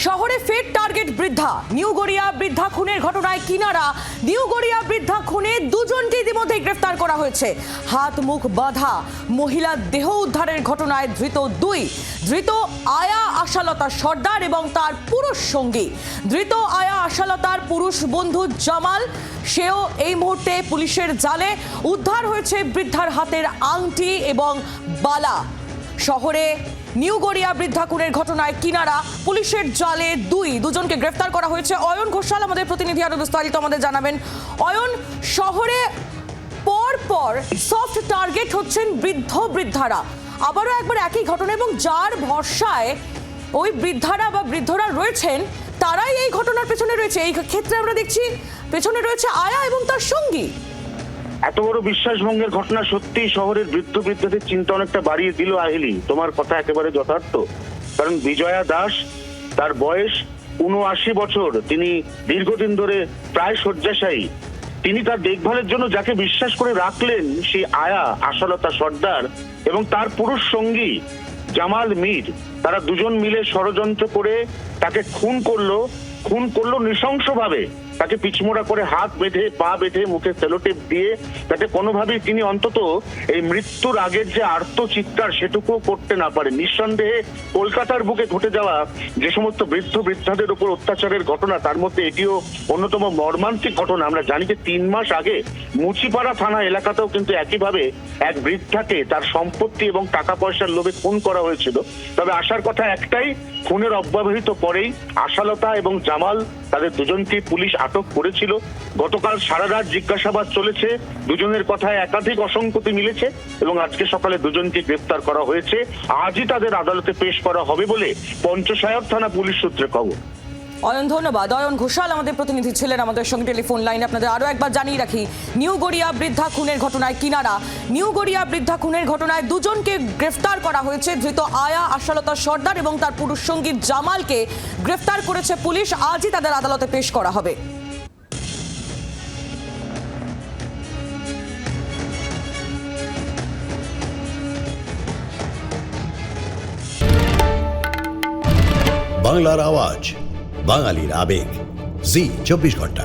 শহরে ফের টার্গেট বৃদ্ধা। নিউ গড়িয়া বৃদ্ধা খুনের ঘটনায় কিনারা। নিউ গড়িয়া বৃদ্ধা খুনে দুজনকে ইতিমধ্যে গ্রেফতার করা হয়েছে। হাত মুখ বাঁধা মহিলার দেহ উদ্ধারের ঘটনায় ধৃত আয়া আশালতা সর্দার এবং তার পুরুষ সঙ্গী। ধৃত আয়া আশালতার পুরুষ বন্ধু জামাল, সেও এই মুহূর্তে পুলিশের জালে। উদ্ধার হয়েছে বৃদ্ধার হাতের আংটি এবং বালা। শহরে নিউ গড়িয়া বৃদ্ধা খুনের ঘটনায় কিনারা, পুলিশের জালে দুজনকে গ্রেফতার করা হয়েছে। অয়ন ঘোষাল আমাদের প্রতিনিধি আরো বিস্তারিত আমাদের জানাবেন। অয়ন, শহরে পর সফট টার্গেট হচ্ছেন বৃদ্ধারা। আবারও একবার একই ঘটনা, এবং যার ভরসায় ওই বৃদ্ধরা রয়েছেন তারাই এই ঘটনার পেছনে রয়েছে। এই ক্ষেত্রে আমরা দেখছি পেছনে রয়েছে আয়া এবং তার সঙ্গী। এত বড় বিশ্বাসভঙ্গের ঘটনা সত্যি শহরের বৃদ্ধদের চিন্তা অনেকটা বাড়িয়ে দিল। আহিলি, তোমার কথা একেবারে যথার্থ। কারণ বিজয়া দাস, তার বয়স ৭৯ বছর, তিনি দীর্ঘদিন ধরে প্রায় শয্যাশায়ী। তিনি তার দেখভালের জন্য যাকে বিশ্বাস করে রাখলেন, সেই আয়া আশালতা সর্দার এবং তার পুরুষ সঙ্গী জামাল মীর, তারা দুজন মিলে ষড়যন্ত্র করে তাকে খুন করলো নৃশংসভাবে। তাকে পিছমোড়া করে হাত বেঁধে পা বেঁধে মুখে সেলোটেপ দিয়ে, যাতে কোনোভাবেই তিনি অন্তত এই মৃত্যুর আগের যে আর্তচিৎকার সেটুকুও করতে না পারে। নিঃসন্দেহে কলকাতার বুকে ঘটে যাওয়া যে সমস্ত বৃদ্ধাদের উপর অত্যাচারের ঘটনা, তার মধ্যে এটিও অন্যতম মর্মান্তিক ঘটনা। আমরা জানি যে ৩ মাস আগে মুচিপাড়া থানা এলাকাতেও কিন্তু একইভাবে এক বৃদ্ধাকে তার সম্পত্তি এবং টাকা পয়সার লোভে খুন করা হয়েছিল। তবে আসার কথা একটাই, খুনের অব্যবহিত পরেই আশালতা এবং জামাল, তাদের দুজনকে পুলিশ আটক করেছিল। গতকাল সারা রাত জিজ্ঞাসাবাদ চলেছে, দুজনের কথায় একাধিক অসঙ্গতি মিলেছে এবং আজকে সকালে দুজনকে গ্রেফতার করা হয়েছে। আজই তাদের আদালতে পেশ করা হবে বলে পঞ্চশায়র থানা পুলিশ সূত্রে খবর। অয়ন, ধন্যবাদ। অয়ন ঘোষাল আমাদের প্রতিনিধি ছিলেন আমাদের সঙ্গে টেলিফোন লাইনে। আপনাদের আরো একবার জানিয়ে রাখি, নিউ গড়িয়া বৃদ্ধা খুনের ঘটনায় কিনারা। নিউ গড়িয়া বৃদ্ধা খুনের ঘটনায় দুজনকে গ্রেফতার করা হয়েছে। ধৃত আয়া আশালতা সর্দার এবং তার পুরুষ সঙ্গী জামালকে গ্রেফতার করেছে পুলিশ। আজই তাদের আদালতে পেশ করা হবে। বাংলার আওয়াজ, বাঙালির আবেগ, জি ২৪ ঘন্টা।